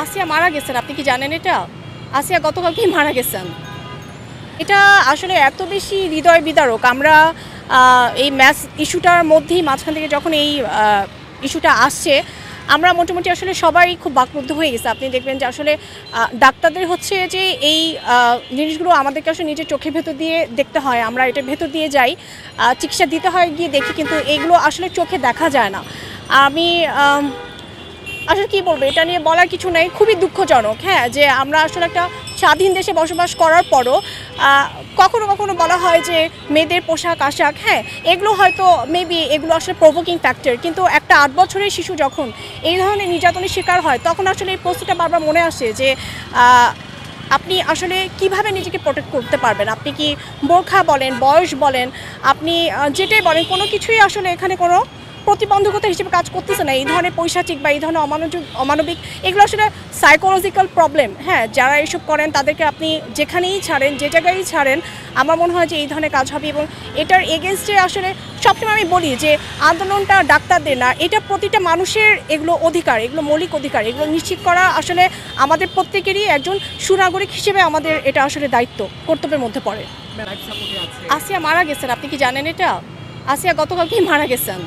আসিয়া মারা গেছেন, আপনি কি জানেন এটা? আসিয়া গতকালকেই মারা গেছেন। এটা আসলে এত বেশি হৃদয় বিদারক। আমরা এই ম্যাচ ইস্যুটার মধ্যেই মাঝখান থেকে যখন এই ইস্যুটা আসছে, আমরা মোটামুটি আসলে সবাই খুব বাকরুদ্ধ হয়ে গেছে। আপনি দেখবেন যে আসলে ডাক্তারদের হচ্ছে যে এই জিনিসগুলো আমাদেরকে আসলে নিজের চোখের ভেতর দিয়ে দেখতে হয়, আমরা এটার ভেতর দিয়ে যাই, চিকিৎসা দিতে হয় গিয়ে দেখি, কিন্তু এইগুলো আসলে চোখে দেখা যায় না। আমি আসলে কী বলবো, এটা নিয়ে বলার কিছু নেই, খুবই দুঃখজনক। হ্যাঁ, যে আমরা আসলে একটা স্বাধীন দেশে বসবাস করার পরও কখনো কখনো বলা হয় যে মেয়েদের পোশাক আশাক, হ্যাঁ এগুলো হয়তো মেবি এগুলো আসলে প্রভোকিং ফ্যাক্টর, কিন্তু একটা 8 বছরের শিশু যখন এই ধরনের নির্যাতনের শিকার হয়, তখন আসলে এই প্রশ্নটা বারবার মনে আসে যে আপনি আসলে কিভাবে নিজেকে প্রোটেক্ট করতে পারবেন। আপনি কি বোরখা বলেন, বয়স বলেন, আপনি যেটাই বলেন, কোনো কিছুই আসলে এখানে কোনো প্রতিবন্ধকতা হিসেবে কাজ করতেছে না। এই ধরনের পৈশাচিক বা এই ধরনের অমানবিক এগুলো আসলে সাইকোলজিক্যাল প্রবলেম। হ্যাঁ, যারা এইসব করেন তাদেরকে আপনি যেখানেই ছাড়েন, যে জায়গায়ই ছাড়েন, আমার মনে হয় যে এই ধরনের কাজ হবে। এবং এটার এগেনস্টে আসলে সবসময় আমি বলি যে আন্দোলনটা ডাক্তারদের না, এটা প্রতিটা মানুষের এগুলো অধিকার, এগুলো মৌলিক অধিকার, এগুলো নিশ্চিত করা আসলে আমাদের প্রত্যেকেরই একজন সুনাগরিক হিসেবে আমাদের এটা আসলে দায়িত্ব, কর্তব্যের মধ্যে পড়ে। আসিয়া মারা গেছেন, আপনি কি জানেন এটা? আসিয়া গতকালকেই মারা গেছেন,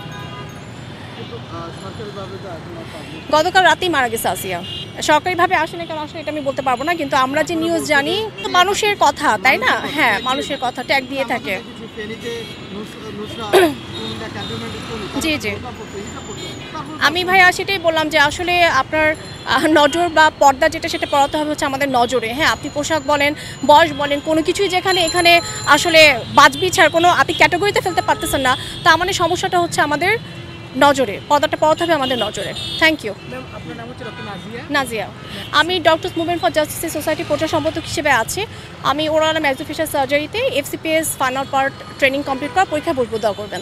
গতকাল রাতেই মারা গেছে আসিয়া। সরকারিভাবে আসেনি কেন আসলে এটা আমি বলতে পারবো না, কিন্তু আমরা যে নিউজ জানি, মানুষের কথা, তাই না? হ্যাঁ, মানুষের কথা ট্যাগ দিয়ে থাকে। জি জি, আমি ভাইয়া সেটাই বললাম যে আসলে আপনার নজর বা পর্দা যেটা, সেটা পড়াতে হবে হচ্ছে আমাদের নজরে। হ্যাঁ, আপনি পোশাক বলেন, বয়স বলেন, কোনো কিছুই যেখানে এখানে আসলে বাজবি ছাড় কোনো আপনি ক্যাটাগরিতে ফেলতে পারতেছেন না, তা মানে সমস্যাটা হচ্ছে আমাদের নজরে, পর্দাটা পড়াতে হবে আমাদের নজরে। Thank you. নাজিয়া, আমি doctors movement for justice society প্রচার সম্পাদক হিসেবে আছি। আমি ওরাল ম্যাক্সিফেশিয়াল সার্জারিতে FCPS final part training complete করা, পরীক্ষা বসবো, দোয়া করবেন।